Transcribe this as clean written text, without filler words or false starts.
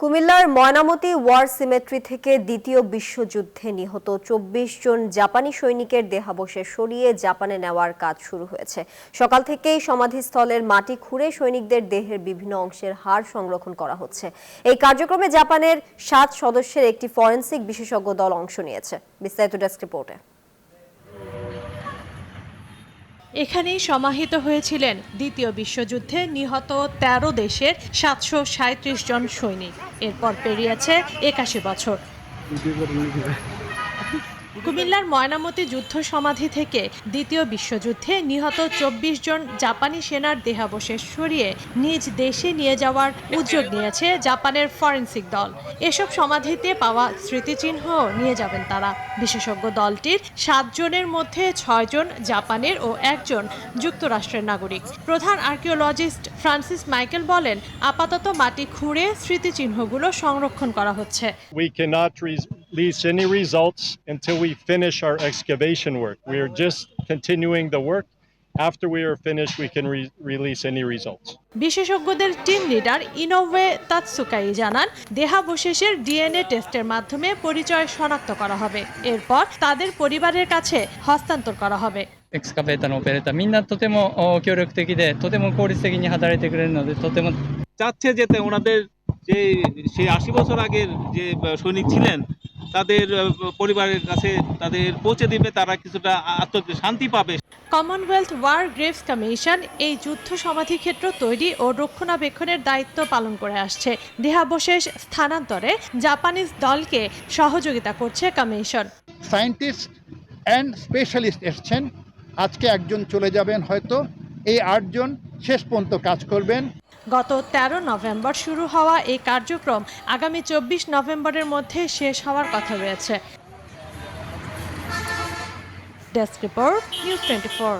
কুমিল্লার Mainamati war symmetry থেকে দ্বিতীয় বিশ্বযুদ্ধে নিহত ২৪ জন জাপানি সৈনিকের দেহাবশেষ সরিয়ে জাপানে নেওয়ার কাজ শুরু হয়েছে। সকাল থেকেই সমাধিস্থলের মাটি খুঁড়ে সৈনিকদের দেহের বিভিন্ন অংশের হাড় সংরক্ষণ করা হচ্ছে। এই কার্যক্রমে জাপানের ৭ সদস্যের একটি ফরেনসিক বিশেষজ্ঞ দল অংশ নিয়েছে। বিস্তারিত ডেস্ক রিপোর্টে। এখানেই সমাহিত হয়েছিলেন দ্বিতীয় বিশ্বযুদ্ধে নিহত ১৩ দেশের ৭৩৭ জন সৈনিক। এরপর পেরিয়েছে ৮১ বছর। কুমিল্লার ময়নামতি যুদ্ধ সমাধি থেকে দ্বিতীয় বিশ্বযুদ্ধে নিহত ২৪ জন জাপানি সেনার দেহাবশেষ সরিয়ে নিজ দেশে নিয়ে যাওয়ার উদ্যোগ নিয়েছে জাপানের ফরেনসিক দল। এসব সমাধিতে পাওয়া স্মৃতিচিহ্ন নিয়ে যাবেন তারা। বিশেষজ্ঞ দলটির ৭ জনের মধ্যে ৬ জন জাপানের ও ১ জন যুক্তরাষ্ট্রের নাগরিক। প্রধান আর্কিওলজিস্ট ফ্রান্সিস মাইকেল বলেন, আপাতত মাটি খুঁড়ে স্মৃতিচিহ্নগুলো সংরক্ষণ করা হচ্ছে। Release any results until we finish our excavation work. We are just continuing the work. After we are finished, we can release any results. বিশেষজ্ঞদের টিম লিডার ইনোওয়ে তাতসুকাই জানান, দেহাবশেষের ডিএনএ টেস্টের মাধ্যমে পরিচয় শনাক্ত করা হবে। এরপর তাদের পরিবারের কাছে হস্তান্তর করা হবে। エクスカベーターのオペレーターみんなとても協力的でとても効率的に働いてくれるのでとてもচাচ্ছে যেতে ওনাদের যে সেই ৮০ বছর আগের যে সৈনিক ছিলেন তাদের পরিবারের কাছে তাদের পৌঁছে দিবে, তারা কিছুটা শান্তি পাবে। কমনওয়েলথ ওয়ার গ্রেভস কমিশন এই যুদ্ধ সমাধিক্ষেত্র তৈরি ও রক্ষণাবেক্ষণের দায়িত্ব পালন করে আসছে। দেহাবশেষ স্থানান্তরে জাপানিজ দলকে সহযোগিতা করছে কমিশন। সায়েন্টিস্ট অ্যান্ড স্পেশালিস্ট এসছেন, আজকে একজন চলে যাবেন, হয়তো এই ৮ জন শেষ পর্যন্ত কাজ করবেন। গত ১৩ নভেম্বর শুরু হওয়া এই কার্যক্রম আগামী ২৪ নভেম্বরের মধ্যে শেষ হওয়ার কথা রয়েছে। Desk report, news 24।